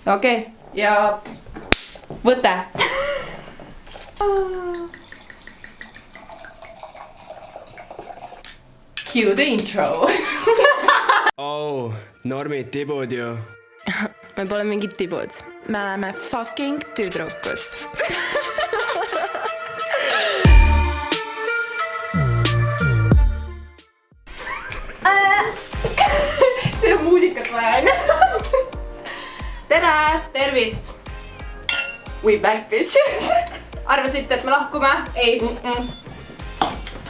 Okei, ja võte. Cue the intro. Normid tibud ju. Me pole mingid tibud. Me oleme fucking tüdrukud. See on muusikat vaja, on? Tere! Tervist! We back, bitches! Arvasite, et me lahkume? Ei.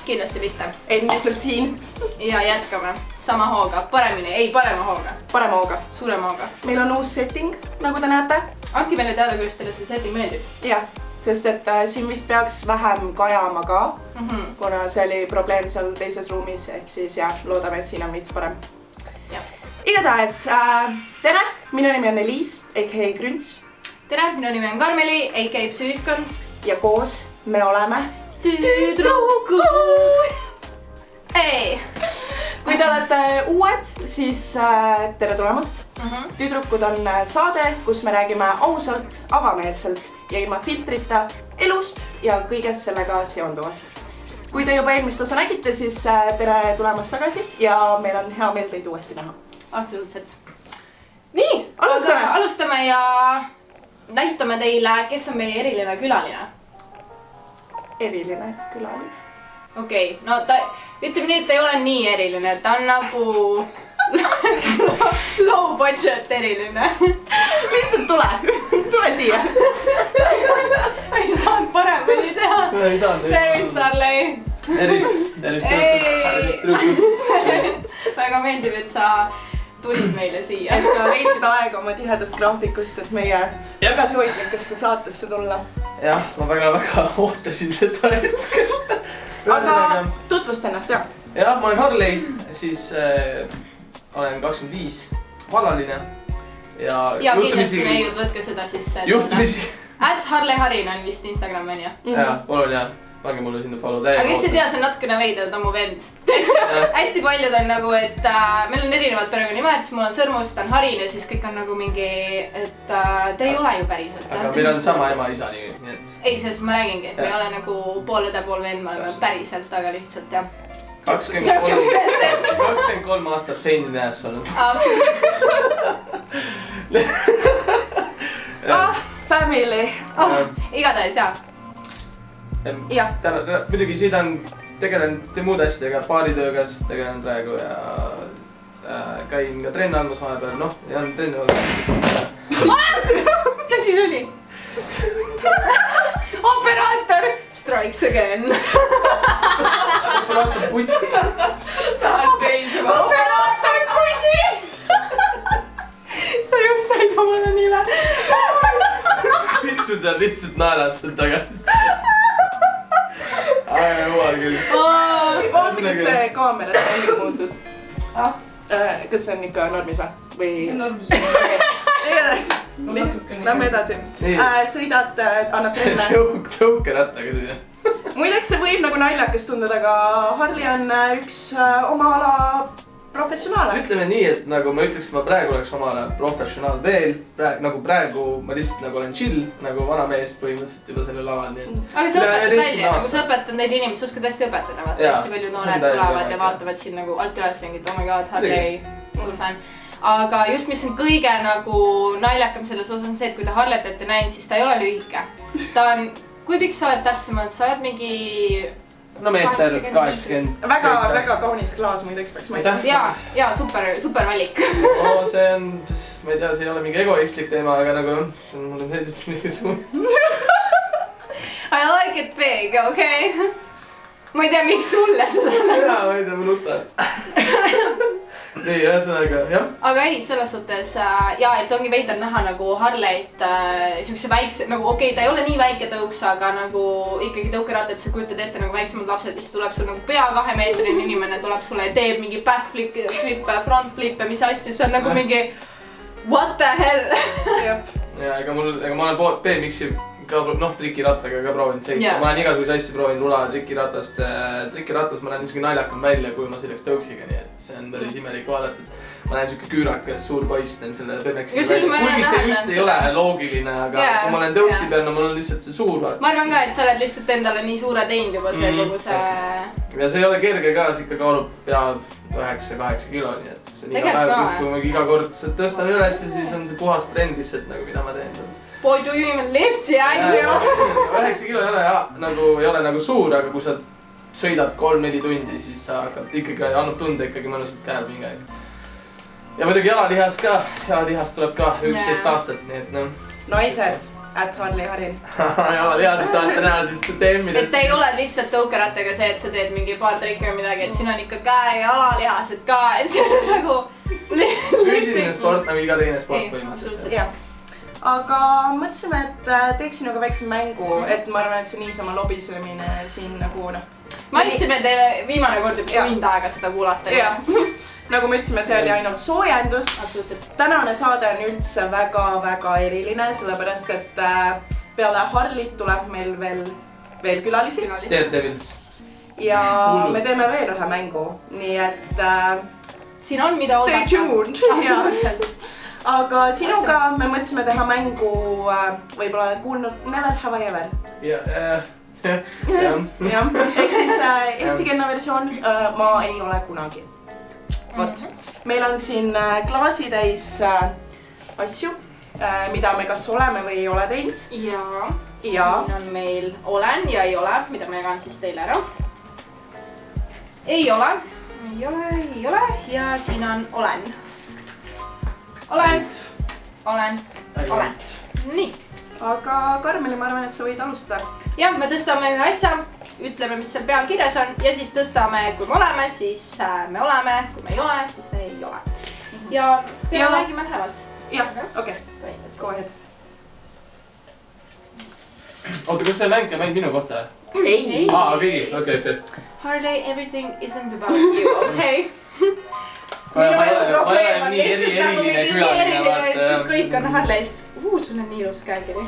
Kindlasti mitte. Endiselt siin. Ja jätkame. Sama hooga. Paremini. Ei, parema hooga. Parema hooga. Suurema hooga. Meil on uus setting, nagu te näete. Andke meile teada, kuidas teile see setting meeldib. Jah, sest et siin vist peaks vähem kajama ka, kuna see oli probleem seal teises ruumis, ehk siis jah, loodame, et siin on veits parem. Igatahes, tere, minu nimi on Eliis, a.k.a. Grünts. Tere, minu nimi on Karmeli, a.k.a. Psüüskond. Ja koos me oleme tüdrukud! Ei! Kui te olete uued, siis tere tulemast. Tüdrukud on saade, kus me räägime ausalt, avameelselt ja ilma filtrita elust ja kõigest sellega seonduvast. Kui te juba eelmist osa nägite, siis tere tulemast tagasi ja meil on hea meel teid uuesti näha. Absoluutselt. Nii, alustame ja näitame teile, kes on meie eriline külaline. Eriline külaline. Okei, no ta, ütleme nii, et ta ei ole nii eriline, ta on nagu low budget eriline. Lihtsalt tule siia. Ei saanud paremini teha. Ei saanud. Tervist, Arlei. Tervist trükud. Väga meeldib, et sa tulid meile siia. Et sa leidsid aega oma tihedast graafikust, et meie tagasihoidlikesse saatesse tulla. Jah, ma väga ootasin seda hetkel. Aga tutvust ennast, jah. Jah, ma olen Harley, siis olen 25, vallaline. Ja kindlasti neiud, võtke seda siis. Juhtumisi. Harley Harin on vist Instagram, on ju? Jah, palun jah. Pange mulle sinna follow täiega. Aga kes ei tea, see on natukene veidel, ta on mu vend. Hästi paljud on nagu, et meil on erinevad perekonnanimed, siis mul on Sõrmus, ta on Harin ja siis kõik on nagu mingi, et te ei ole ju päriselt. Aga meil on sama ema-isa nimi, nii et... Ei, sellest ma räägingi, et me ei ole nagu pool õde, pool vend, me oleme päriselt, aga lihtsalt jah. 23 aastat teini näes olnud. Family. Igatahes jah. Jah. Muidugi siidan tegelen muude asjadega, baaritöögas tegelen praegu ja käin ka trenni andmas vahepeal, noh, ja on trenni vahepeal. Mis asi see oli? Operaator strikes again. Operaator puti. Operaator puti! Sa just said omale nime. Mis sul seal lihtsalt naerab seal tagasi? Aja jumal küll. Vaata, kas see kaamera mingi muutus. Kas see on ikka normis või? See on normis. Lähme edasi. Sõidad, annad trenne. Tõukerattaga sõida. Muideks see võib nagu naljakas tunduda, aga Harley on üks oma ala professionaal. Ütleme nii, et nagu ma ütleks, et ma praegu oleks oma ala professionaal veel. Nagu praegu ma lihtsalt nagu olen chill, nagu vana mees põhimõtteliselt juba selle laval. Aga sa õpetad välja, nagu sa õpetad neid inimesi, sa oskad hästi õpetada, vaata hästi palju noored tulevad ja vaatavad siin nagu alt üles mingit, oh my god, Harley, suur fänn. Aga just mis on kõige nagu naljakam selles osas on see, et kui ta Harlet ette näinud, siis ta ei ole lühike. Ta on, kui pikk sa oled täpsemalt, sa oled mingi... No meeter 80. Väga kaunis klaas muideks peaks ma ei tea. Ja super valik. See on, ma ei tea, see ei ole mingi egoistlik teema, aga nagu see on mulle meeldib mingi suur. I like it big, okei? Ma ei tea, miks sulle seda on. Jaa, ma ei tea, ma nutan. Nii, ühesõnaga, jah. Aga ei, selles suhtes, jaa, et ongi veider näha nagu Harley't siukse väikse, nagu okei, ta ei ole nii väike tõuks, aga nagu ikkagi tõukeratta, et sa kujutad ette nagu väiksemad lapsed, siis tuleb sul nagu pea 2 meetrine inimene, tuleb sulle ja teeb mingi backflippe, frontflippe, mis asju, see on nagu mingi what the hell. Ja, ega ma olen BMX-i trikirattaga ka proovinud sõita. Ma olen igasuguse asju proovinud rula trikiratas ma näen isegi naljakam välja, kui ma selleks tõuksiga, nii et see on päris imelik vaadata. ma näen siuke küürakas, suur poiss, teen selle BMX-iga Just, välja. ma olen Kuigi see täheldanud just ei seda. ole loogiline, aga Jaa, kui ma olen tõuksi jaa. peal, no mul on lihtsalt see suur vaat. ma arvan ka, et sa oled lihtsalt endale nii suure teinud juba see kogu see... Ja see ei ole kerge ka, see ikka kaalub pea 9-8 kilo, nii et see on iga Tegelikult päev, ka, kui ma iga kord tõstan üles, siis on see puhas trend lihtsalt nagu mida ma teen seal. Boy, do you even lift, yeah, you? 9 kilo ei ole nagu suur, aga kui sa sõidad 3-4 tundi, siis sa hakkad ikkagi, annab tunda ikkagi mõnusalt käel mingi aeg. Ja muidugi jalalihas ka, jalalihas tuleb ka 11 aastat, nii et noh. naised, @Harli Harin. Jalalihasest tahate näha siis TM-ides. Et ei ole lihtsalt tõukerattega see, et sa teed mingi paar trikki või midagi, et siin on ikka käe ja alalihased ka, et see on nagu... Füüsiline sport nagu iga teine sport põhimõtteliselt. jah. Aga mõtlesime, et teeks sinuga väikse mängu, et ma arvan, et see niisama lobiselemine siin nagu noh. Ma ütlesime teile viimane kord juba tund aega seda kuulata. Jah, nagu me ütlesime, see oli ainult soojendus. Absoluutselt. Tänane saade on üldse väga-väga eriline, sellepärast et peale Harlit tuleb meil veel külalisi. Daredevils. Ja me teeme veel ühe mängu, nii et siin on mida stay tuned. Absoluutselt. Aga sinuga me mõtlesime teha mängu, võib-olla oled kuulnud Never Have I Ever. Jah. Ehk siis eestikeelne versioon Ma ei ole kunagi. Vot, meil on siin klaasitäis asju, mida me kas oleme või ei ole teinud. Ja. Ja. Siin on meil olen ja ei ole, mida ma jagan siis teile ära. Ei ole ja siin on olen. Olen. Nii. Aga Karmeli, ma arvan, et sa võid alustada. Jah, me tõstame ühe asja, ütleme, mis seal peal kirjas on ja siis tõstame, kui me oleme, siis me oleme, kui me ei ole, siis me ei ole. Ja räägime lähemalt. Jah, okei. Go ahead. Oota, kas see mäng käib ainult minu kohta? Ei. Kõigi, okei. Harley, everything isn't about you, okei? Ma ei ole nii eriline külaline, vaata. Kõik on Harley'st. Sul on nii ilus käekiri.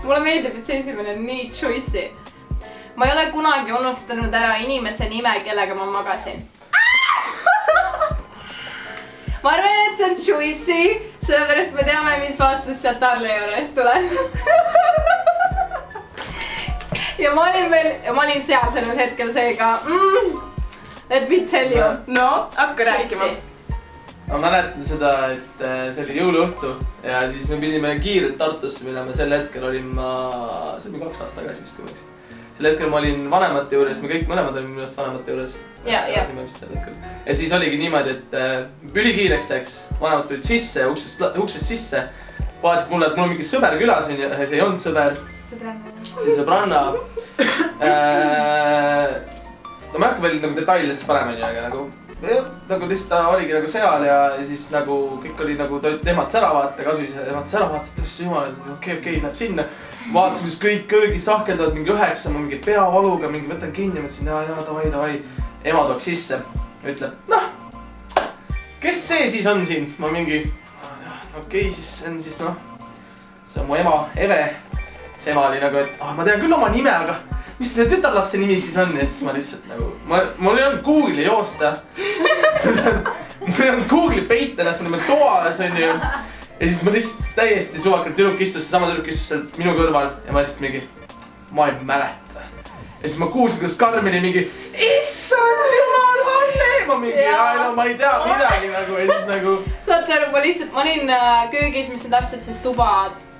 Mulle meeldib, et see esimene on nii choice'i. Ma ei ole kunagi unustanud ära inimese nime, kellega ma magasin. Ma arvan, et see on choice'i, sellepärast me teame, mis vastus sealt Harley juures tuleb. Ja ma olin seal sellel hetkel seega, let me tell you. No, hakka rääkima. Ma mäletan seda, et see oli jõuluõhtu ja siis me pidime kiirelt Tartusse minema, sel hetkel olin ma, see oli 2 aastat tagasi vist kõigeks. Sel hetkel ma olin vanemate juures, me kõik mõlemad olime minust vanemate juures. Ja. Ja siis oligi niimoodi, et ülikiireks läks, vanemad tulid sisse, uksest sisse. Vaatasid mulle, et mul on mingi sõber külas, see ei olnud sõber. See sõbranna. No ma ei hakka veel nagu detailidesse paremini, aga nagu lihtsalt ta oligi nagu seal ja siis nagu kõik oli nagu, ta ematas ära vaata, kasuise ematas ära, vaatas, et õss jumal, okei, läheb sinna. Vaatas, kuidas kõik köögi sahkeldavad mingi 9, ma mingi peavaluga, mingi võtan kinni, mõtlesin, davai. Ema toob sisse, ütleb, noh, kes see siis on siin? Ma mingi, okei, siis see on siis noh, see on mu ema, Eve. See ema oli nagu, et ma tean küll oma nime, aga mis see tütarlapse nimi siis on? Ja siis ma lihtsalt nagu, mul ei olnud Google'i joosta. Mul ei olnud Google'i peita ennast, mul oli toas, on ju. Ja siis ma lihtsalt täiesti suvakalt tüdruk istus, seesama tüdruk istus seal minu kõrval ja ma lihtsalt mingi, ma ei mäleta. Ja siis ma kuulsin, kuidas Karmeli mingi, issand jumal, Harley! Ma mingi, ma ei tea midagi nagu ja siis nagu... Saate aru, ma olin köögis, mis on täpselt siis tuba.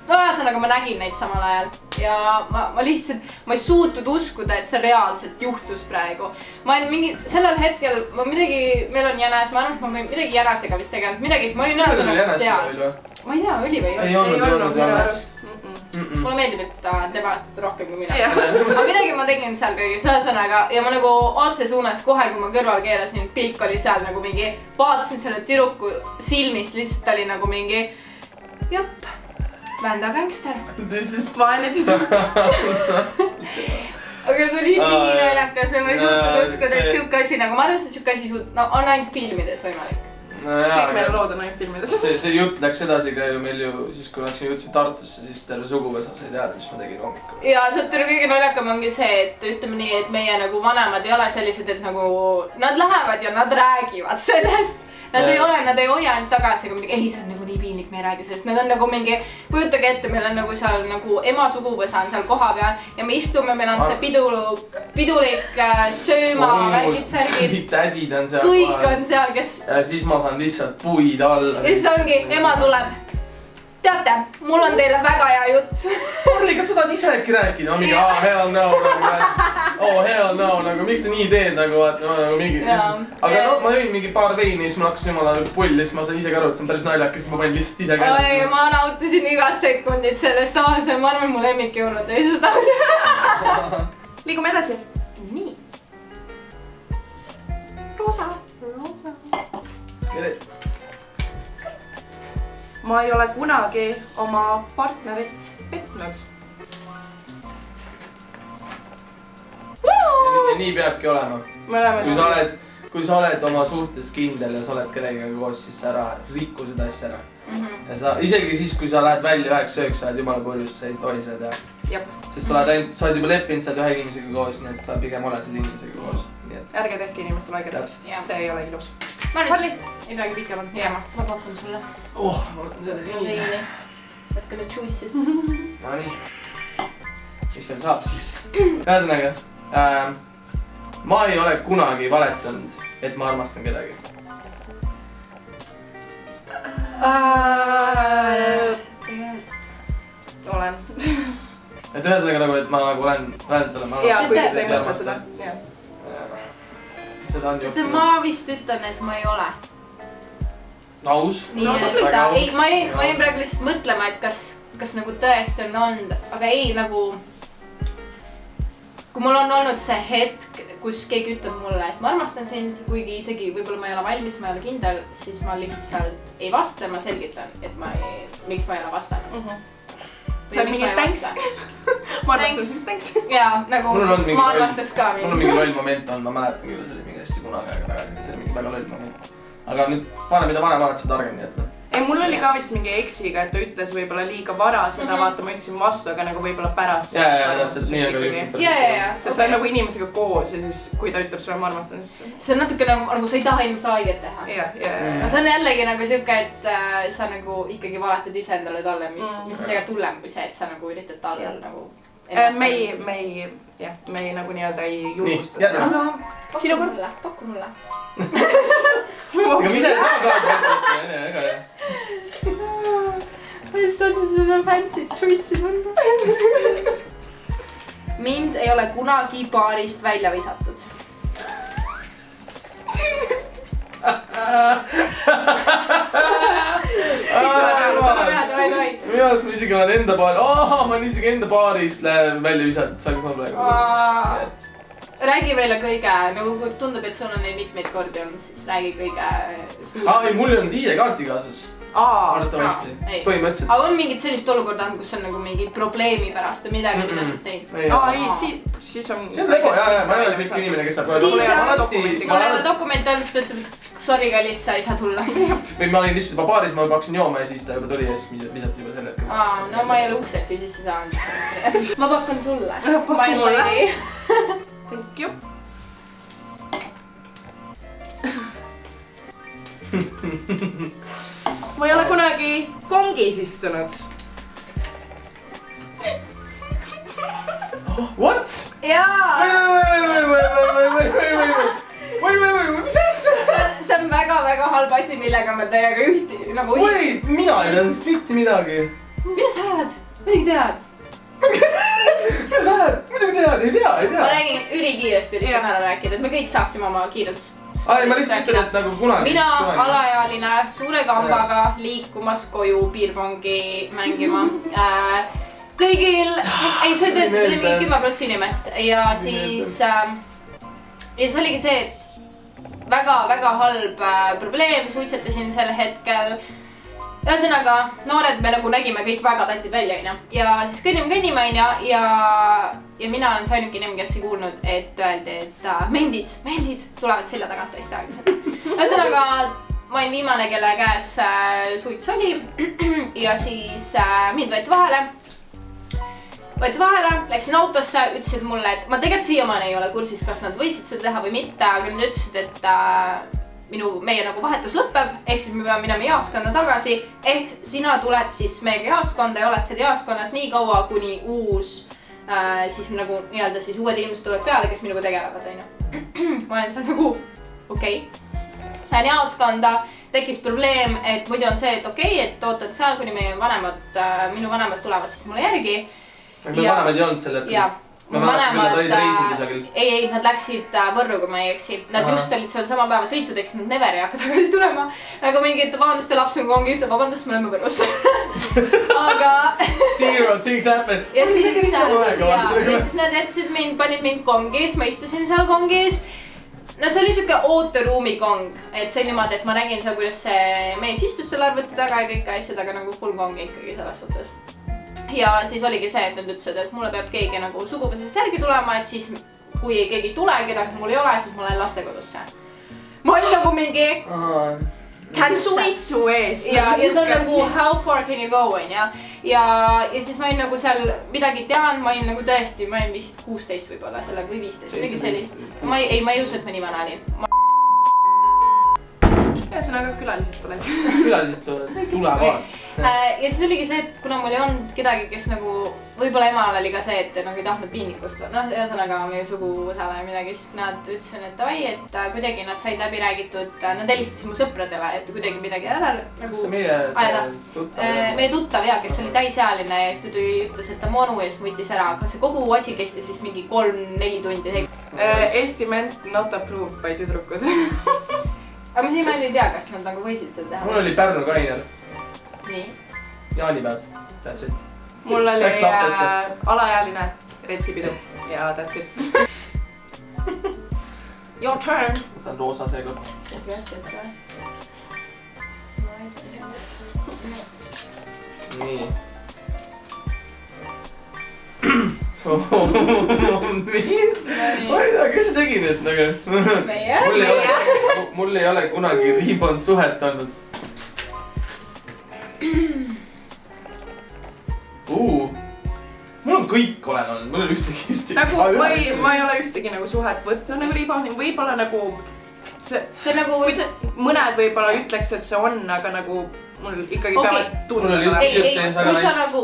No ühesõnaga ma nägin neid samal ajal ja ma lihtsalt, ma ei suutnud uskuda, et see reaalselt juhtus praegu. Ma olin mingi, sellel hetkel, meil on jänes, ma arvan, et ma midagi jänasega vist tegelenud, midagi, siis ma olin ühesõnaga seal. Ma ei tea, oli või ei olnud? Ei olnud. Mulle meeldib, et te mäletate rohkem kui mina. Aga midagi ma tegin seal kõigis ühesõnaga ja ma nagu otse suunas kohe, kui ma kõrval keerasin, pilk oli seal nagu mingi, vaatasin selle tüdruku silmist, lihtsalt oli nagu mingi, jop. Vända gangster. This is vaene tüdruk. Aga see oli nii naljakas ja ma ei suutnud uskuda, et siuke asi nagu, ma arvan, et siuke asi on ainult filmides võimalik. kõik meie lood on ainult filmides. See jutt läks edasi ka ju meil ju siis, kui jõudsin Tartusse, siis terve suguvõsa sai teada, mis ma tegin hommikul. ja sealt kõige naljakam ongi see, et ütleme nii, et meie nagu vanemad ei ole sellised, et nagu nad lähevad ja nad räägivad sellest. Nad ei hoia ainult tagasi, aga mingi, ei, see on nagu nii piinlik, me ei räägi sellest. Nad on nagu mingi, kujutage ette, meil on nagu seal nagu ema suguvõsa on seal koha peal ja me istume, meil on see pidulik sööma, värgid, särgid. Tädid on seal. Kõik on seal, kes... Ja siis ma saan lihtsalt puid alla. Ja siis ongi, ema tuleb. Teate, mul on teile väga hea jutt. Orli, kas sa tahad ise äkki rääkida? Mingi, hell no, hell no, nagu miks sa nii teed nagu, nagu mingi. Aga no, ma jõin mingi paar veini, siis ma hakkasin jumala pulli, siis ma sain ise ka aru, et see on päris naljakas, siis ma panin lihtsalt ise ka. Oi, ma nautisin igat sekundit sellest, see on arvan mu lemmikjõulud ja siis tahaks. Liigume edasi. Nii. Roosa. Skelet. Ma ei ole kunagi oma partnerit petnud. Ja nii peabki olema. Kui sa oled oma suhtes kindel ja sa oled kellegagi koos, siis ära rikku seda asja ära. Ja sa, isegi siis, kui sa lähed välja 9-9, sa oled jumala purjus, sa ei tohi seda teha. Sest sa oled juba leppinud, sa oled ühe inimesega koos, nii et sa pigem ole selle inimesega koos. Ärge tehke inimestel haiget, see ei ole ilus. Marlis, ei peagi pikemalt minema, ma pakun sulle. Ma võtan selle sinise. Võtke nüüd juice'id. No nii. Mis veel saab siis? Ühesõnaga, ma ei ole kunagi valetanud, et ma armastan kedagi. Olen. Et ühesõnaga nagu, et ma nagu olen talle. Jaa, kui sa ei mõtle seda. Seda on juhtunud. Ma vist ütlen, et ma ei ole. Aus. Nii, et ma jäin praegu lihtsalt mõtlema, et kas nagu tõesti on olnud, aga ei nagu... Kui mul on olnud see hetk, kus keegi ütleb mulle, et ma armastan sind, kuigi isegi võib-olla ma ei ole valmis, ma ei ole kindel, siis ma lihtsalt ei vasta, ma selgitan, et miks ma ei ole vastanud. See on mingi thanks. Ma armastan sind, thanks. Jaa, nagu ma armastaks ka mingi. Mul on mingi loll moment on, ma mäletan küll, see oli mingi hästi kunagi aega tagasi, see oli mingi väga loll moment. Aga nüüd mida vanem oled, seda targem nii, et ei, mul oli ka vist mingi eksiga, et ta ütles võib-olla liiga vara seda, vaata ma ütlesin vastu, aga nagu võib-olla pärast. Sest sa on nagu inimesega koos ja siis kui ta ütleb sulle ma armastan, siis... See on natuke nagu sa ei taha ilma haiget teha. See on jällegi nagu siuke, et sa nagu ikkagi valetad ise endale talle, mis on tegelikult hullem kui see, et sa nagu üritad talle nagu... Me ei nagu nii-öelda ei julgusta seda. Aga sinu kord, pakku mulle. Aga mis ei saa kaasa võtta, ega jah. Ma just tahtsin seda fancy choice'i panna. Mind ei ole kunagi baarist välja visatud. Minu arust ma isegi olen enda baaris, ma olen isegi enda baaris välja visatud, saaks ma praegu. Räägi meile kõige, nagu tundub, et sul on neid mitmeid kordi olnud, siis räägi kõige suur. Ei, mul ei olnud ID-kaarti kaasas. Arvatavasti, põhimõtteliselt. Aga on mingit sellist olukorda, kus on nagu mingi probleemi pärast või midagi, mida sa teid? Ei, siis on... See on lego, ma ei ole selline inimene, kes tahab... Mul ei ole dokumente olnud, sest ta ütleb, sorry kallis, sa ei saa tulla. Või ma olin lihtsalt juba baaris, ma juba hakkasin jooma ja siis ta juba tuli ja siis visati juba selle hetkel. No ma ei ole uksestki sisse saanud. Ma pakun sulle. Pakun mulle. Thank you. Ma ei ole kunagi kongis istunud. What? Jaa! Mis asja? See on väga-väga halb asi, millega me teiega Wait, mina ei tea sest mitte midagi. Mida sa ajad? Muidugi tead. Mida sa ajad? Muidugi tead, ei tea. Ma räägin ülikiiresti, üritan ära rääkida, et me kõik saaksime oma kiirelt ma lihtsalt ütlen, et nagu kunagi. Mina alaealine suure kambaga liikumas koju piirpongi mängima. Kõigil, ei see tõesti, see oli mingi 10+ inimest ja siis ja see oligi see, et väga-väga halb probleem, suitsetasin sel hetkel. Ühesõnaga, noored me nagu nägime kõik väga tatid välja, ja siis kõnnime, ja mina olen see ainuke inimene, kes ei kuulnud, et öeldi, et mendid tulevad selja tagant hästi aeglaselt. Ühesõnaga, ma olin viimane, kelle käes suits oli ja siis mind võeti vahele, läksin autosse, ütlesid mulle, et ma tegelikult siiamaani ei ole kursis, kas nad võisid seda teha või mitte, aga nad ütlesid, et meie nagu vahetus lõpeb, ehk siis me peame minema jaoskonda tagasi, ehk sina tuled siis meiega jaoskonda ja oled seal jaoskonnas nii kaua, kuni siis nagu nii-öelda siis uued inimesed tulevad peale, kes minuga tegelevad, onju. Ma olen seal nagu okei. Lähen jaoskonda, tekkis probleem, et muidu on see, et okei, et ootad seal, kuni minu vanemad tulevad siis mulle järgi. Aga me vanemad ei olnud selle hetkel. Ma mäletan, küll nad olid reisil kusagil. Ei, nad läksid Võrru, kui ma ei eksi. Nad just olid seal sama päeva sõitud, eks nad never ei hakka tagasi tulema. Nagu mingi, et vabandust, laps on kongis, vabandust, me oleme Võrus. Aga... Zero things happen. Ja siis nad jätsid mind, panid mind kongis, ma istusin seal kongis. No see oli siuke ooteruumi kong, et see niimoodi, et ma nägin seal, kuidas see mees istus seal arvuti taga ja kõik asjad, aga nagu full kongi ikkagi selles suhtes. Ja siis oligi see, et nad ütlesid, et mulle peab keegi nagu suguvõsest järgi tulema, et siis kui keegi tule, kedagi mul ei ole, siis ma lähen lastekodusse. Ma olin nagu mingi suitsu ees. Ja see on nagu how far can you go, on ja siis ma olin nagu seal midagi tean, ma olin nagu tõesti, ma olin vist 16 võib-olla selle või 15, midagi sellist. Ma ei usu, et ma nii vana olin. Ühesõnaga külalised tuled. Külalised tulevad. Ja siis oligi see, et kuna mul ei olnud kedagi, kes nagu, võib-olla emal oli ka see, et nagu ei tahtnud piinikust. Ühesõnaga meie suguvõsale midagi, siis nad ütlesin, et davai, et kuidagi nad said läbi räägitud, nad helistasid mu sõpradele, et kuidagi midagi ära nagu ajada. Meie tuttav, kes oli täisealine ja siis ta ütles, et ta mu onu eest võttis ära, aga see kogu asi kestis vist mingi 3-4 tundi. Eesti ment not approved by tüdrukud. Aga ma siiamaani ei tea, kas nad nagu võisid seda teha. Mul oli Pärnu kainer. Nii. Jaanipäev. That's it. Mul oli alaealine retsipidu ja that's it. Your turn. Võtan roosa seekord. Nii. Ma ei tea, kes see tegi nüüd nagu? Mul ei ole kunagi riibond suhet olnud. Mul on kõik olen olnud, mul on ühtegi nagu ma ei ole ühtegi nagu suhet võtnud nagu riibond, võib-olla nagu see nagu mõned võib-olla ütleks, et see on, aga nagu mul ikkagi peavad tundma.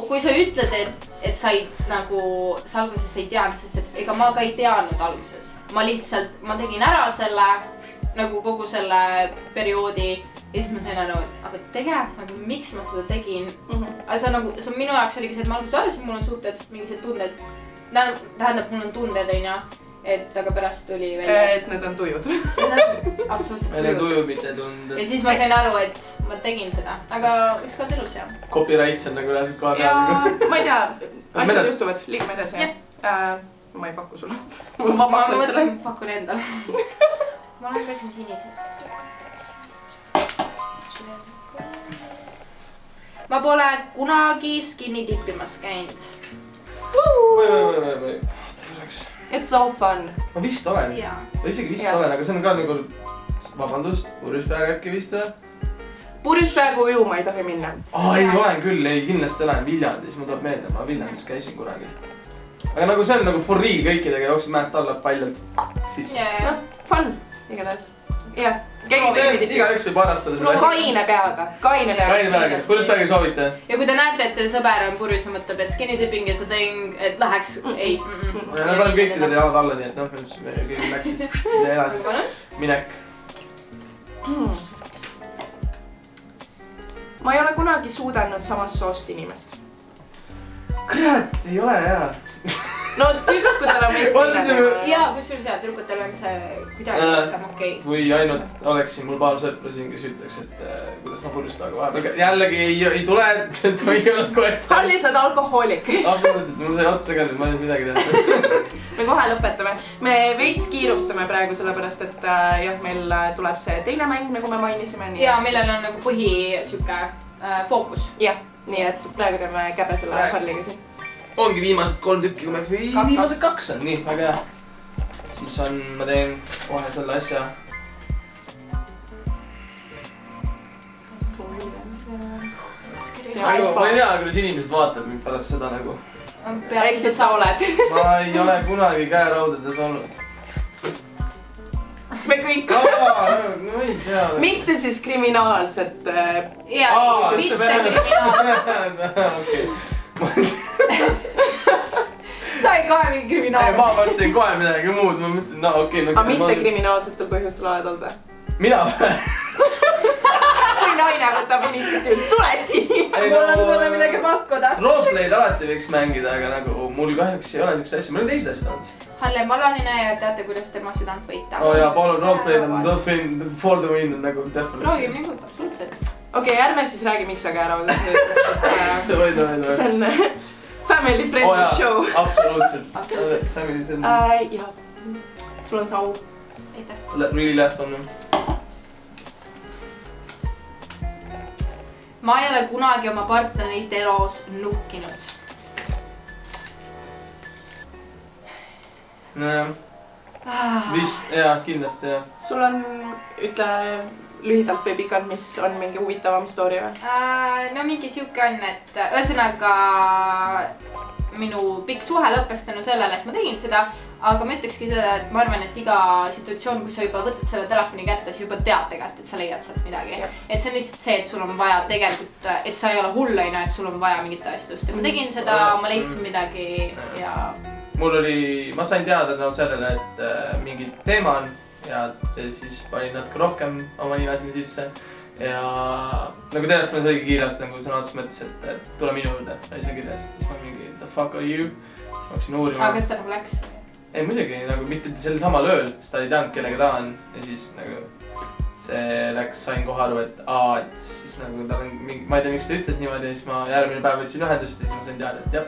Kui sa ütled, et sa nagu sa alguses ei teadnud, sest et ega ma ka ei teadnud alguses. Ma lihtsalt, ma tegin ära selle nagu kogu selle perioodi ja siis ma sain aru, et aga tegelikult nagu miks ma seda tegin. Aga see on minu jaoks oligi see, et ma alguses arvasin, mul on suhteliselt mingised tunded. Tähendab, mul on tunded, et aga pärast tuli välja. Et need on tujud. Absoluutselt meil on tujud, mitte tunded. Ja siis ma sain aru, et ma tegin seda, aga ükskord elus jah. Copyrights on nagu üles koha peal. Ja ma ei tea, asjad juhtuvad, liigume edasi. Ma ei paku sulle. Ma mõtlesin, pakun endale. Ma olen ka siin sinised. Ma pole kunagi skinny dippimas käinud. Või. It's so fun. Ma vist olen. Ma isegi vist olen, aga see on ka nagu, vabandust, purjuspeaga äkki vist või? Purjuspeaga ujuma ei tohi minna. Ei olen küll, ei kindlasti olen Viljandis, ma tuleb meelde, ma Viljandis käisin kunagi. Aga nagu see on nagu for real kõikidega, jooksid mäest alla paljalt siis. No, fun, igatahes. Jah, keegi skinny dippimas. Igaüks võib harrastada seda. Kaine peaga. Purjuspeaga soovite. Ja kui te näete, et sõber on purjus ja mõtleb, et skinny dipping ja see thing, et läheks, ei. Ja nad paneb kõikidele jalad alla, nii et noh, kõigil läksid edasi. Minek. Ma ei ole kunagi suudanud samast soost inimest. Kurat, ei ole hea. No tüdrukutel on meist jaa, kusjuures jah, tüdrukutel on see kuidagi rohkem okei. Või ainult oleksin mul paar sõpra siin, kes ütleks, et kuidas ma purjuspeaga vahepeal jällegi ei tule, et ma ei ole kohe. Halli, sa oled alkohoolik. Absoluutselt, mul sai otsa ka nüüd, ma ei nüüd midagi teha. Me kohe lõpetame. Me veits kiirustame praegu sellepärast, et jah, meil tuleb see teine mäng, nagu me mainisime. Jaa, millel on nagu põhi siuke fookus. Jah, nii et praegu teeme käbe selle Halliga siin. Ongi viimased 3 tükki, või viimased 2 on, nii, väga hea. Siis ma teen kohe selle asja. ma ei tea, kuidas inimesed vaatab mind pärast seda nagu. Ehk siis sa oled. Ma ei ole kunagi käeraudades olnud. Me kõik no ei tea. mitte siis kriminaalset. Jaa, mitte kriminaalset. Okei. Sa ei kohe mingi kriminaal. Ma mõtlesin kohe midagi muud, ma mõtlesin, no okei. Aga mitte kriminaalsetel põhjustel oled olnud või? Mina või? Kui naine võtab initsiatiiv, tule siia! Mul on sulle midagi pakkuda. Roleplay'd alati võiks mängida, aga nagu mul kahjuks ei ole niisugust asja. Mul on teised asjad olnud. Harlem Alaline ja teate, kuidas tema südant võita. Jaa, palun roleplay'd on for the win nagu definitely. Proovime nagu absoluutselt. Okei, ärme siis räägi, miks sa käeraudas nüüd. See võid. See on family friendly show. Absoluutselt. Family friendly. Jah, sul on see au. Aitäh. Really last on. Ma ei ole kunagi oma partnerit elos nuhkinud. Vist, jaa, kindlasti jah. Sul on, ütle lühidalt või pikalt, mis on mingi huvitavam story või? No mingi siuke on, et ühesõnaga minu pikk suhe lõppes tänu sellele, et ma tegin seda. Aga ma ütlekski seda, et ma arvan, et iga situatsioon, kui sa juba võtad selle telefoni kätte, siis juba tead tegelikult, et sa leiad sealt midagi. Et see on lihtsalt see, et sul on vaja tegelikult, et sa ei ole hulleina, et sul on vaja mingit tõestust. Ja ma tegin seda, ma leidsin midagi ja... Mul oli, ma sain teada tänu sellele, et mingi teema on ja siis panin natuke rohkem oma nime sinna sisse. Ja nagu telefonis oligi kirjas, nagu sõna otseses mõttes, et tule minu juurde, oli see kirjas. Siis ma mingi, the fuck are you? Siis ma hakkasin uurima. Aga kas ta nagu läks? Ei muidugi, nagu mitte sel samal ööl, sest ta ei teadnud, kellega ta on. Ja siis nagu see läks, sain kohe aru, et siis nagu ta on mingi, ma ei tea, miks ta ütles niimoodi. Ja siis ma järgmine päev võtsin ühendust ja siis ma sain teada, et jah.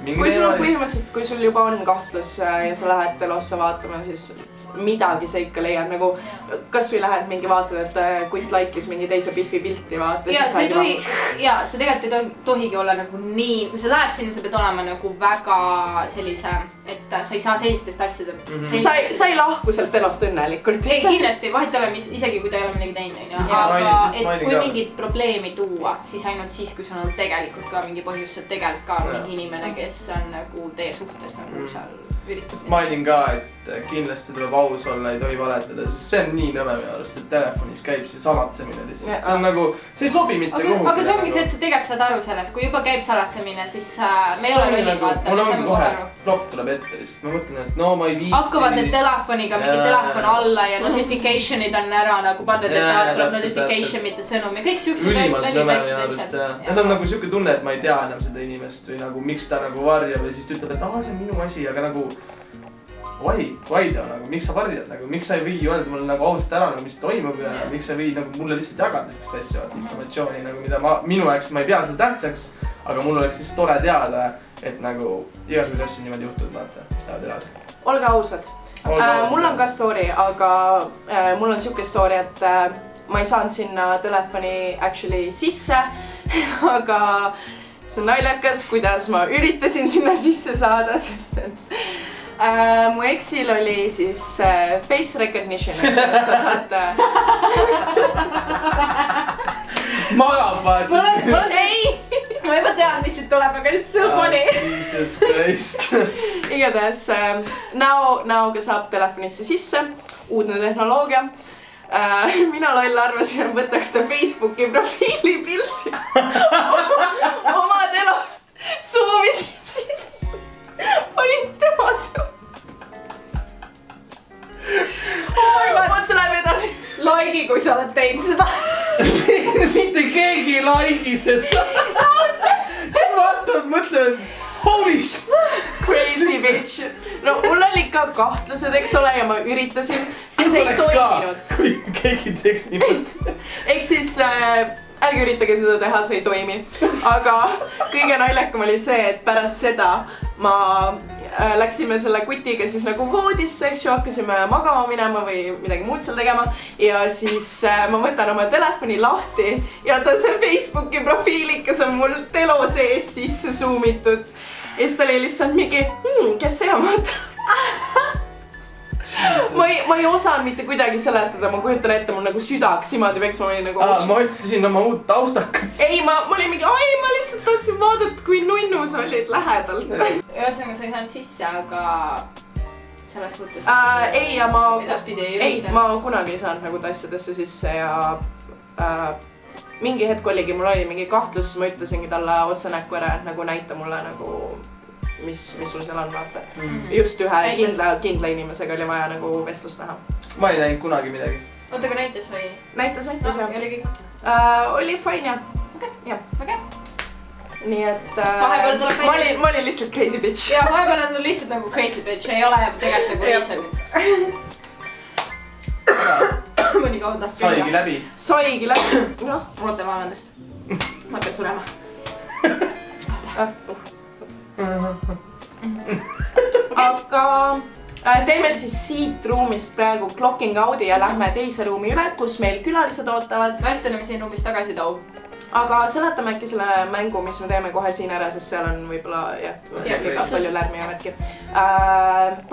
Kui sul on põhimõtteliselt, kui sul juba on kahtlus ja sa lähed telosse vaatama, siis midagi sa ikka leiad, nagu kas või lähed mingi vaatad, et kutt laikis mingi teise Biffi pilti vaata. Ja see tohi, ja see tegelikult ei tohigi olla nagu nii, kui sa lähed sinna, sa pead olema nagu väga sellise, et sa ei saa sellistest asjadest. Sa ei lahku sealt elost õnnelikult. Ei, kindlasti, vahet ei ole isegi, kui ta ei ole midagi teinud. Aga et kui mingit probleemi tuua, siis ainult siis, kui sul on tegelikult ka mingi põhjus, et tegelikult ka mingi inimene, kes on nagu teie suhtes nagu seal üritas. Mainin ka, et kindlasti tuleb aus olla, ei tohi valetada, sest see on nii nõme minu arust, et telefonis käib see salatsemine lihtsalt. See on nagu, see ei sobi mitte kuhugi. Aga see ongi see, et sa tegelikult saad aru sellest, kui juba käib salatsemine, siis me ei ole lollid vaata. Mul ongi kohe plokk tuleb ette lihtsalt, ma mõtlen, et no ma ei viitsi. Hakkavad need telefoniga, mingi telefon alla ja notificationid on ära nagu pandud, et tuleb notification mitte sõnum ja kõik siuksed ülimalt nõme minu arust. Need on nagu siuke tunne, et ma ei tea enam seda inimest või nagu miks ta nagu varjab ja siis ta ütleb, et see on minu asi, aga nagu why ta nagu, miks sa varjad nagu, miks sa ei või öelda mulle nagu ausalt ära, nagu mis toimub ja miks sa ei või nagu mulle lihtsalt jagada sellist asja, informatsiooni nagu, mida minu jaoks ma ei pea seda tähtsaks, aga mul oleks siis tore teada, et nagu igasuguse asju niimoodi juhtunud, vaata, mis tahavad edasi. Olge ausad. Mul on ka story, aga mul on siuke story, et ma ei saanud sinna telefoni actually sisse, aga see on naljakas, kuidas ma üritasin sinna sisse saada, sest et mu eksil oli siis face recognition, et sa saad... Magab vaata! Ei! Ma juba tean, mis siit tuleb, aga nüüd see on funny. Jesus Christ! Igatahes näoga saab telefonisse sisse, uudne tehnoloogia. Mina loll arvasin, et võtaks ta Facebooki profiili pilti oma telost, zoomisin sisse, panin tema teost. Mõtse läheb edasi. Laigi, kui sa oled teinud seda. Mitte keegi ei laigi seda. Vaatavad, mõtlevad, holy shit. Crazy bitch. No mul oli ka kahtlused, eks ole, ja ma üritasin. See ei toiminud. Kui keegi teeks niimoodi. Ehk siis ärge üritage seda teha, see ei toimi. Aga kõige naljakam oli see, et pärast seda ma läksime selle kutiga siis nagu voodisse, eks ju, hakkasime magama minema või midagi muud seal tegema. Ja siis ma võtan oma telefoni lahti ja ta see Facebooki profiilikas on mul telo sees sisse zoomitud. Ja siis ta oli lihtsalt mingi, kes see on, vaata. ma ei osanud mitte kuidagi seletada, ma kujutan ette, mul nagu südaks niimoodi peks, ma olin nagu... ma otsisin oma uut taustakat. Ei, ma olin mingi, ma lihtsalt tahtsin vaadata, kui nunnu sa olid lähedalt. Ühesõnaga sa ei saanud sisse, aga selles suhtes... Ei, ma kunagi ei saanud nagu tassidesse sisse ja mingi hetk oligi, mul oli mingi kahtlus, siis ma ütlesingi talle otse näkku ära, et nagu näita mulle nagu mis sul seal on, vaata. Just ühe kindla inimesega oli vaja nagu vestlust näha. Ma ei näinud kunagi midagi. Oota, kui näitas või? Näitas jah. Oli kõik? Oli fine jah. Okei. Nii et vahepeal tuleb välja... ma olin lihtsalt crazy bitch. Ja vahepeal on lihtsalt nagu crazy bitch, ei ole tegelikult nagu reason. Mõni kauda. Saigi läbi. Noh. Oota, vabandust. Ma pean surema. Aga teeme siis siit ruumist praegu clocking out'i ja lähme teise ruumi üle, kus meil külalised ootavad. Varsti oleme siin ruumis tagasi too. Aga seletame äkki selle mängu, mis me teeme kohe siin ära, sest seal on võib-olla palju lärmi ja värki.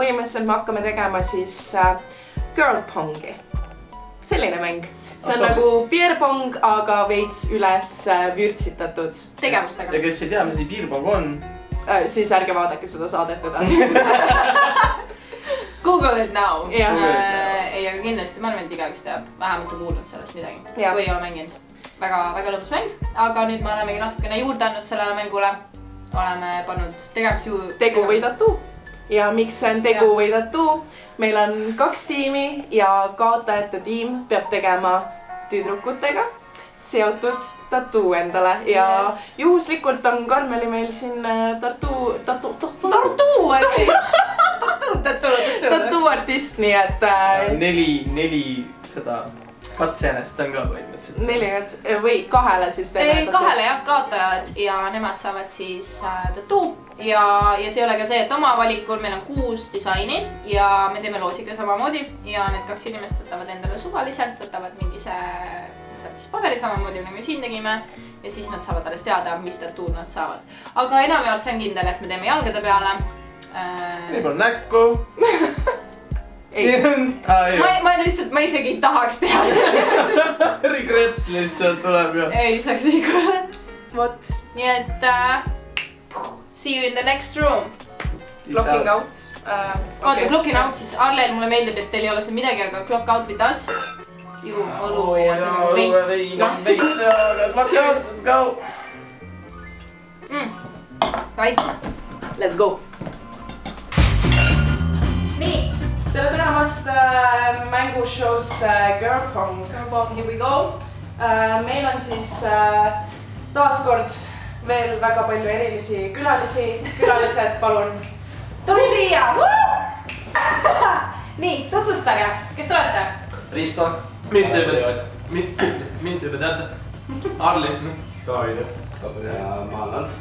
Põhimõtteliselt me hakkame tegema siis girl pongi. Selline mäng. See on nagu beer pong, aga veits üles vürtsitatud tegevustega. Ja kes ei tea, mis see beer pong on? Siis ärge vaadake seda saadet edasi. Google it now. Ei, aga kindlasti, ma arvan, et igaüks teab, vähemalt on kuulnud sellest midagi. Või ei ole mänginud. Väga lõbus mäng, aga nüüd me olemegi natukene juurde andnud sellele mängule. Oleme pannud tegu või tattoo. Ja miks see on tegu või tattoo? Meil on 2 tiimi ja kaotajate tiim peab tegema tüdrukutega seotud tattoo endale ja juhuslikult on Karmeli tattoo artist, nii et 4 seda katseenest on ka põhimõtteliselt. 4 või 2 siis teeme. 2 jah, kaotajad ja nemad saavad siis tattoo ja see ei ole ka see, et oma valikul meil on 6 disaini ja me teeme loosiga samamoodi ja need 2 inimest võtavad endale suvaliselt, võtavad mingi paberi samamoodi, nagu me siin tegime ja siis nad saavad alles teada, mis tattood nad saavad. Aga enamjaolt see on kindel, et me teeme jalgade peale. Võib-olla näkku. Ma isegi ei tahaks teha. Regrets lihtsalt tuleb ju. Ei saaks ikka. Vot. Nii et see you in the next room. Clocking out. Oota, clocking out siis Arlel mulle meeldib, et teil ei ole siin midagi, aga clock out with us. Ju olu ja see on veits. Let's go. Right. Let's go. Nii. Tere tulemast mängushow'sse Girl Pong. Girl Pong, here we go. Meil on siis taaskord veel väga palju erilisi külalised, palun. Tule siia! Nii, tutvustage, kes te olete? Risto. Mind juba teada. Arli. David. Ja ma olen Ants.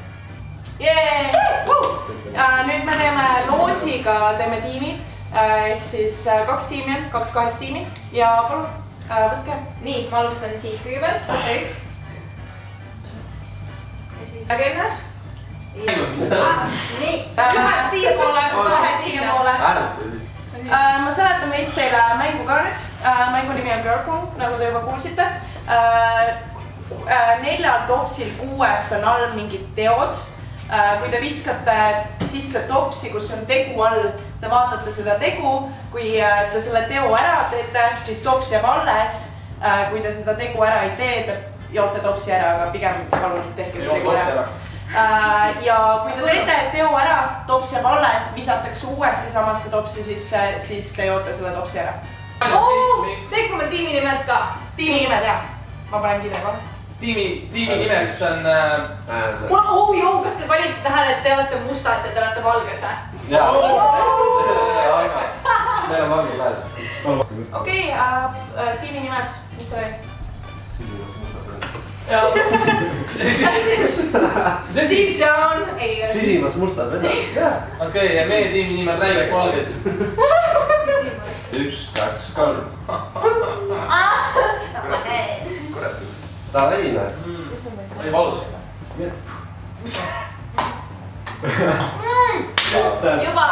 Nüüd me teeme loosiga, teeme tiimid. Ehk siis 2 tiimi on, 2 tiimi. Ja palun, võtke. Nii, ma alustan siit kõigepealt. Võtta 1. Ja siis Ragenner. Nii, lähed siia poole, lähed siia poole. Ma seletan veits teile mängu ka nüüd. Mängu nimi on Girl Pong, nagu te juba kuulsite. 4 topsil 6 on all mingid teod. Kui te viskate sisse topsi, kus on tegu all, te vaatate seda tegu. Kui te selle teo ära teete, siis tops jääb alles. Kui te seda tegu ära ei tee, te joote topsi ära, aga pigem palun tehke see tegu ära. Ja kui te teete teo ära, tops jääb alles, visatakse uuesti samasse topsi, siis te joote selle topsi ära. Tehku meil tiimi nimed ka. Tiimi nimed, jah. Ma panen kirja kohe. Tiimi nimeks on... Kas te panite tähele, et te olete mustas ja te olete valges, või? Jaa, meil on valge käes. Okei, tiimi nimed, mis te oli? Steve John. Sisimas mustad vedad. Okei, ja meie tiimi nimi on Räiged Valged. 1, 2, 3. Davai, näe. Oli valus. Juba.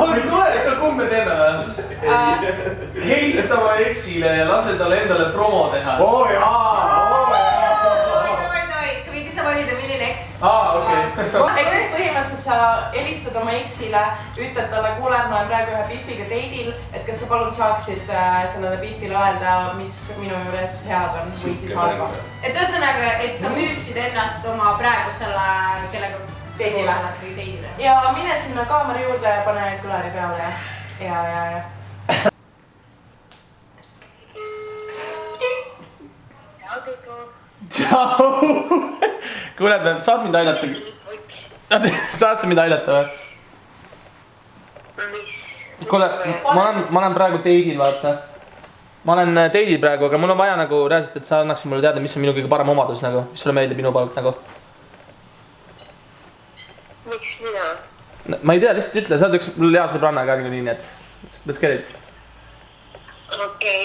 oleks ole ikka, kumb me teeme või? Helista oma eksile ja lase talle endale promo teha. oo jaa. sa võid ise valida, milline eks. Okei. Ehk siis põhimõtteliselt sa helistad oma eksile, ütled talle, kuule, ma olen praegu ühe Biffiga date'il, et kas sa palun saaksid sellele Biffile öelda, mis minu juures head on või siis halba. Et ühesõnaga, et sa müüksid ennast oma praegusele, kellega date'ile. Ja mine sinna kaamera juurde ja pane kõlari peale ja. Tšau. Kuule, saad mind aidata? Saad sa mind aidata või? Kuule, ma olen praegu date'il, vaata. Ma olen date'il praegu, aga mul on vaja nagu reaalselt, et sa annaksid mulle teada, mis on minu kõige parem omadus nagu, mis sulle meeldib minu poolt nagu. Miks mina? Ma ei tea, lihtsalt ütle, sa oled üks hea sõbranna ka nii, nii et let's get it. Okei,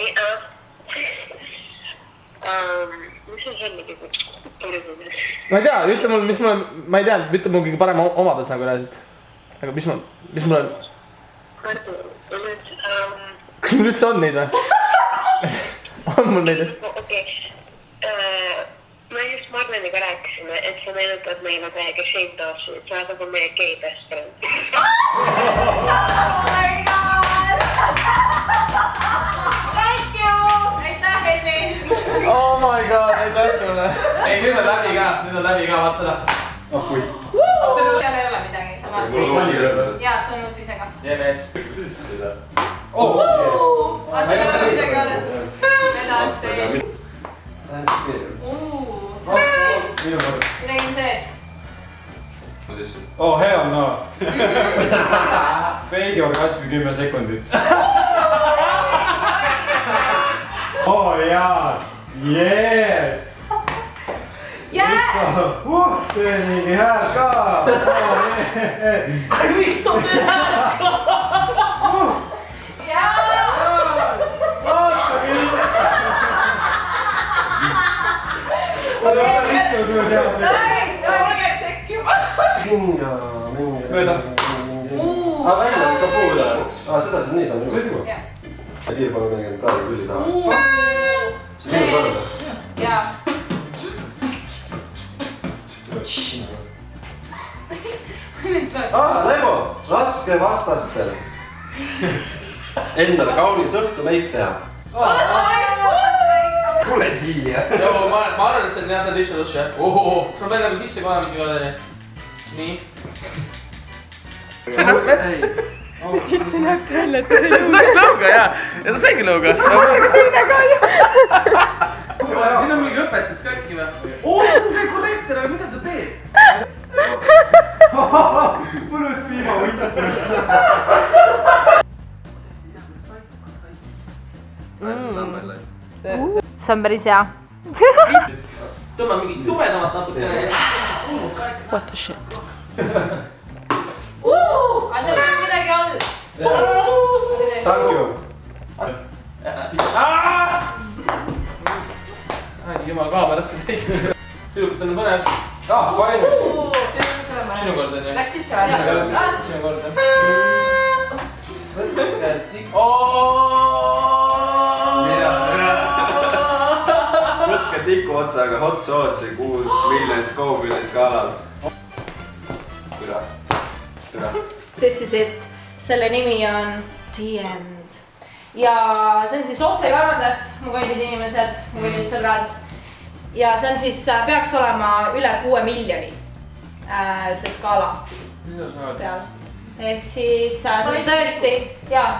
mis on selle kõige parem? Ma ei tea, ütle mul, mis mulle, ma ei tea, ütle mul kõige parem omadus nagu reaalselt. Aga mis mul on? Kas mul üldse on neid või? On mul neid? Okei, me just Marleniga rääkisime, et sa meenutad meile täiega Shane Dawson, et sa oled nagu meie gay best friend. Oh my god! Thank you! Aitäh, Henni! Oh my god, aitäh sulle! Ei, nüüd on läbi ka, vaat seda. oh kui. Seal ei ole midagi, sa vaatasid. Jaa, see on uus ise ka. Jee mees. Aga seal ei ole midagi olnud. Vedast ei. Midagi on sees. oh hell no. Feigi orgasmi 10 sekundit. oh jaas. Yeah. Tee mingi hääl ka. Miks toob teil hääl ka? Mööda. Välja, sa puhuda. Seda siis nii saab ju. Tiir palun mingi kraadi külli taha. Jaa. Lego, raske vastastel. Endale kaunis õhtu meik teha. Tule siia. Joo, ma arvan, et see on hea, see on lihtsalt otsa. Ohoho, sul on veel nagu sisse kohe mingi kodani. Nii. See on õhku. Tšitsi näeb välja, et ta sai lõuga. Ta sai lõuga, jaa. Ja ta saigi lõuga. Teine ka ju. Siin on mingi õpetus ka äkki või? Oo, see on see korrektor, aga mida ta teeb? Põlus piima võitas. See on päris hea. Tõmba mingi tumedamat natukene. What the shit. Aga seal on midagi all. Thank you. Jumal kaamerasse teinud. Tüdrukut on põnev. Palju. Sinu kord on ju? Läks sisse või? Sinu kord on. Võtke tiku otsaga hot sauce'i 6 miljonit Scoville'i skaalal. Türa. This is it. Selle nimi on The End. Ja see on siis otsekanadast, mu kallid inimesed, mu kallid sõbrad. Ja see on siis, peaks olema üle 6 miljoni see skaala peal. Ehk siis see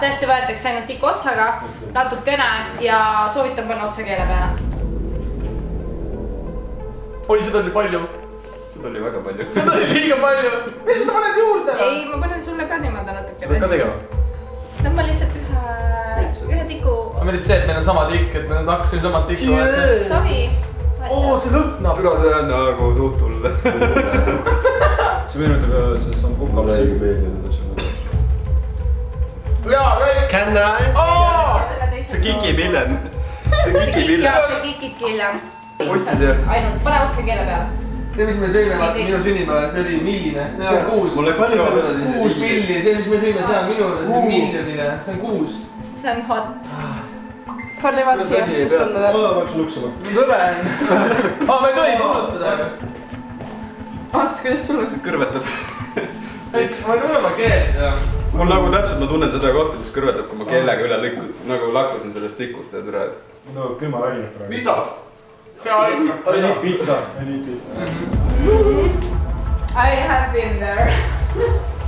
tõesti võetakse ainult tiku otsaga, natukene ja soovitan panna otsa keele peale. Oi, seda oli palju. Seda oli väga palju. Seda oli liiga palju. Mis sa paned juurde? Ei, ma panen sulle ka niimoodi natukene. Sa pead ka tegema? Tõmba lihtsalt ühe tiku. Ma meeldib see, et meil on sama tikk, et me hakkasime sama tikku. Savi. Oo, see lõhnab. Türa, see on nagu suht hull. See meenutab see sambuka. Jaa, Raik. Can I? See kikib hiljem. See kikib hiljem. See kikib hiljem. Otsi see. Ainult, pane otsa keele peale. see, mis me sõime vaata minu sünnipäeval, see oli milline. See on 6. Mul läks palju korda. 6 milli, see, mis me sõime seal minu juures, see on miljonine. See on 6. see on hot. Harli, vaata siia, mis tundub? Ma hakkasin luksema. Lõbe on. Ma ei tohi kuulutada. Ants, kuidas sul on? Kõrvetab. Ma ei tule oma keelt. Mul nagu täpselt, ma tunnen seda kohta, mis kõrvetab, kui ma kellega üle lõiku, nagu lakkusin sellest tikust ja türa. No küll ma räägin praegu. Mida? See aina. I need pizza. I have been there.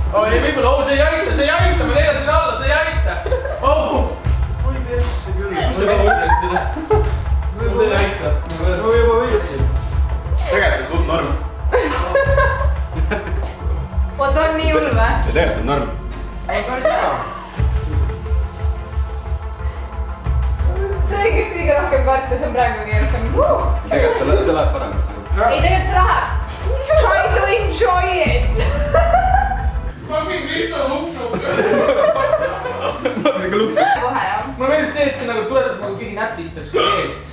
Ei, võib-olla, see ei aita, ma neelasin alla, see ei aita. Oi, persse küll. Kus see vestid? See ei aita. No juba võidasin. Tegelikult on suht norm. Oot, on nii hull või? Ja tegelikult on norm. see oli üks kõige rohkem karta, see on praegu keerukam. Tegelikult see läheb paremaks. Ei, tegelikult see läheb. Try to enjoy it. Fucking Kristo luksub. Ma hakkasin ka luksuma. kohe jah. Mulle meeldib see, et see nagu tuletab nagu keegi näpistaks keelt.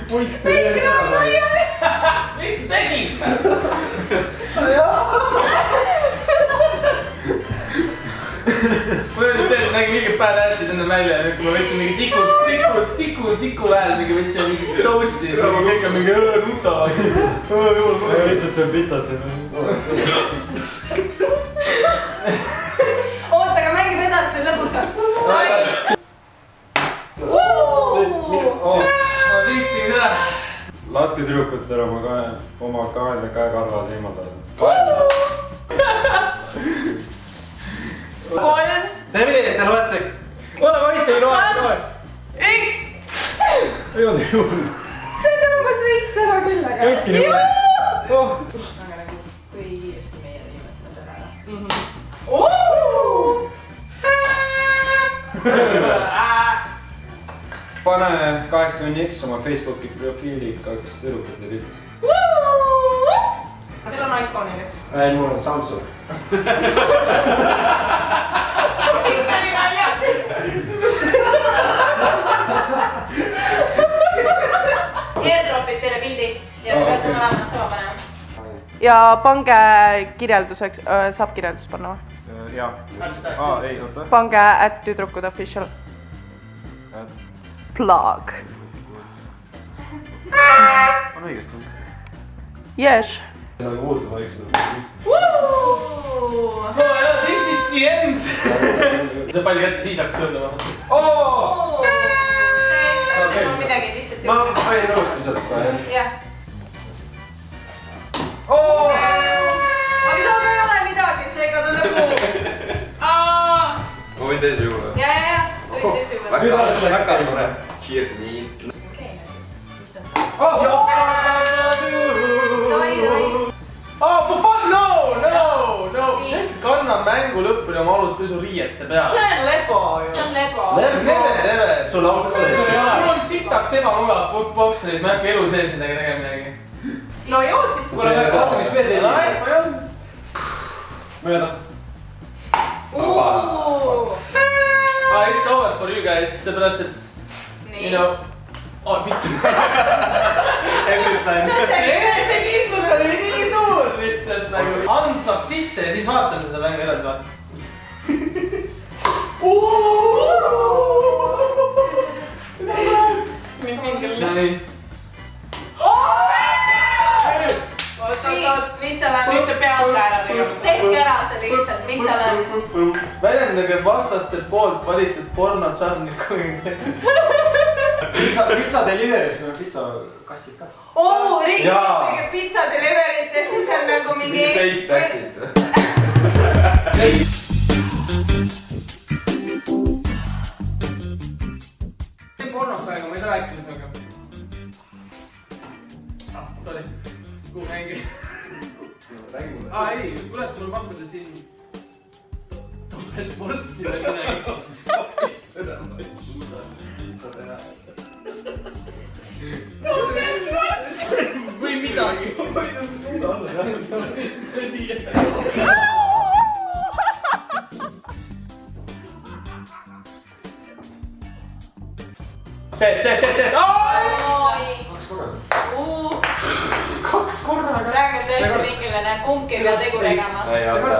Puits Kõik on laiali. Miks ta tegid? Mulle meeldib see, et nägi mingid badass'id enne välja ja nüüd kui ma võtsin mingi tiku hääl mingi võtsin mingit soussi ja siis kõik on mingi nuta. lihtsalt see on pitsad siin. oota, aga mängib edasi, see on lõbusam. Ma siitsin seda. Laske tüdrukutel oma kaela käekarvad eemaldada. 3, Teeme nii, et te loete. Ole vait, ei loe. 2, 1. Ei olnud juhul. see tõmbas veits ära küll, aga. Veitski nii. aga nagu, kui kiiresti meie viime seda ära. Pane 80X oma Facebooki profiili 2 tüdrukute pilt. Teil on iPhone'i, eks? Ei, mul on Samsung. Miks sa nii naljakas? Airdropid teile pildi ja te peate mõlemad sama panema. Ja pange kirjelduseks, saab kirjeldus panna või? Jaa. Ei, oota. Pange @tüdrukud_official. Plug. On õigesti. Yes. Nagu muuta vaikselt. This is the end. See palju kätte siis hakkas töötama. see on midagi lihtsalt. Ma panin nõust visata kohe. jah. aga seal ei ole midagi, seega ta nagu. Ma võin teise juurde. ja, sa võid teise juurde. Väga tore. Cheers, nii. For fuck, no! Kanna mängu lõpuni oma aluspesuriiete peale. See on lebo ju. see on lebo. Neve. Sul ausalt Mul on sitaks ebamugav bokserid, ma ei hakka elu sees nendega tegema midagi. No joo siis. Vaata, mis veel teed. mööda. It's over for you guys, seepärast et you know. Enesekindlus oli nii suur lihtsalt nagu. And saab sisse ja siis vaatame seda mängu edasi vaata. mis seal on? Nüüd te peate ära tegema. tehke ära see lihtsalt, mis seal on? Väljendage vastaste poolt valitud pornod sarnil 37. Pizza delivery's või pizza kassid ka. Riigiga pizza delivery't ja siis on nagu mingi. Fake taxid. See on pornos praegu, ma ei saa rääkida sinuga. Sorry. Kuhu mängi? Ei, kuule, mul pakkuda siin topeltvorsti või midagi. Või midagi. See. Kaks korraga. Praegu on tõesti mingiline kumbki pea tegu tegema. ei, oota.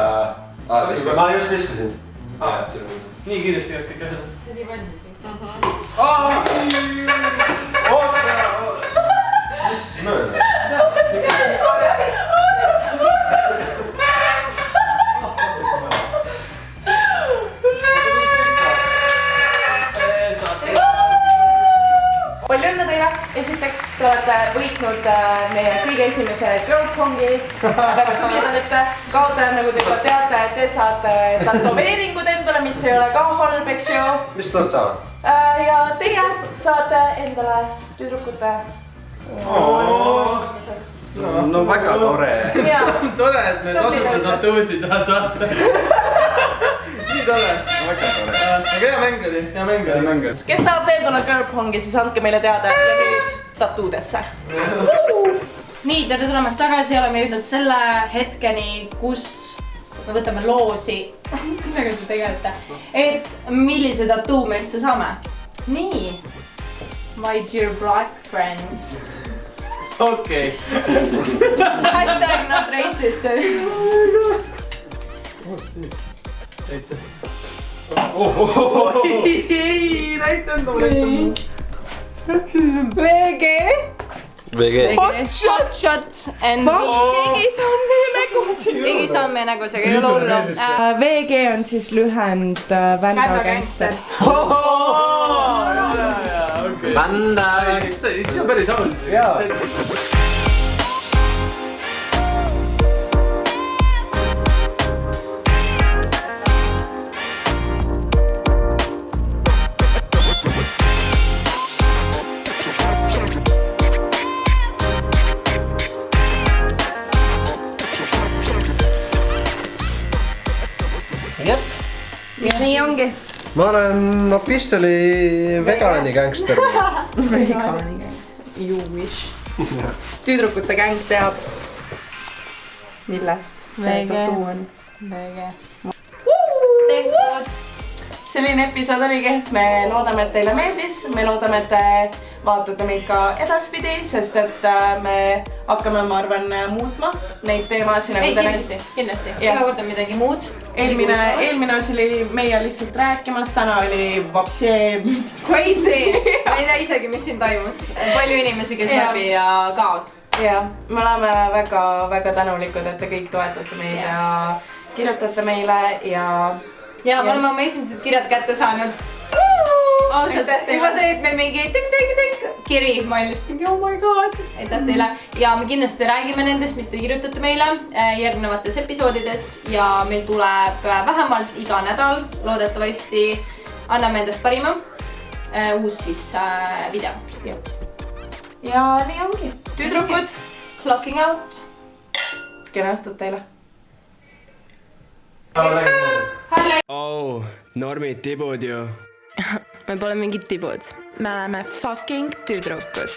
Ma just viskasin. Nii kiiresti kõik asjad. Nii valmis. Oota. Viskasin mööda. Palju õnne teile! Esiteks, te olete võitnud meie kõige esimese Girl Pongi. Väga tubli olete. Kaotajad, nagu te juba teate, te saate tatoveeringud endale, mis ei ole ka halb, eks ju. Mis nad saavad? Ja teie saate endale tüdrukute... No väga tore. Tore, et me tasuta tatuusid taha saate. Nii tore. Väga tore. Aga hea mäng oli. Kes tahab veel tulla Girl Pongi, siis andke meile teada ja nüüd tatuudesse. Nii, tere tulemast tagasi. Oleme jõudnud selle hetkeni, kus me võtame loosi. Nagu te tegelete. Et millise tattoo me üldse saame? Nii. My dear black friends. Okei. Hashtag not racist. Näitan too. VG. VG. Hot shot and Keegi saab meie nägusid. Keegi saab meie nägusega, ei ole hullu. VG on siis lühend Vända Gangster. Vända. Siis on päris aus. Ja nii ongi. Ma olen officially vegaani gangster. Vegaani gangster. You wish. Tüdrukute gäng teab, millest see tattoo on. Tehtud. Selline episood oligi. Me loodame, et teile meeldis. Me loodame, et te vaatate meid ka edaspidi, sest et me hakkame, ma arvan, muutma neid teemasid. Ei, kindlasti. Iga kord on midagi muud. Eelmine osi oli meie lihtsalt rääkimas, täna oli vapsie Crazy. Ma ei tea isegi, mis siin toimus. Palju inimesi, kes läbi ja kaos. Ja, me oleme väga tänulikud, et te kõik toetate meid ja kirjutate meile ja me oleme oma esimesed kirjad kätte saanud. Ausalt, juba see, et meil mingi kiri, ma olin lihtsalt mingi oh my god. Aitäh teile. Ja me kindlasti räägime nendest, mis te kirjutate meile järgnevates episoodides ja meil tuleb vähemalt iga nädal, loodetavasti anname endast parima, uus siis video. Ja nii ongi. Tüdrukud, clocking out. kena õhtut teile. Oh, normid tibud ju. Me pole mingid tibud. Me oleme fucking tüdrukud.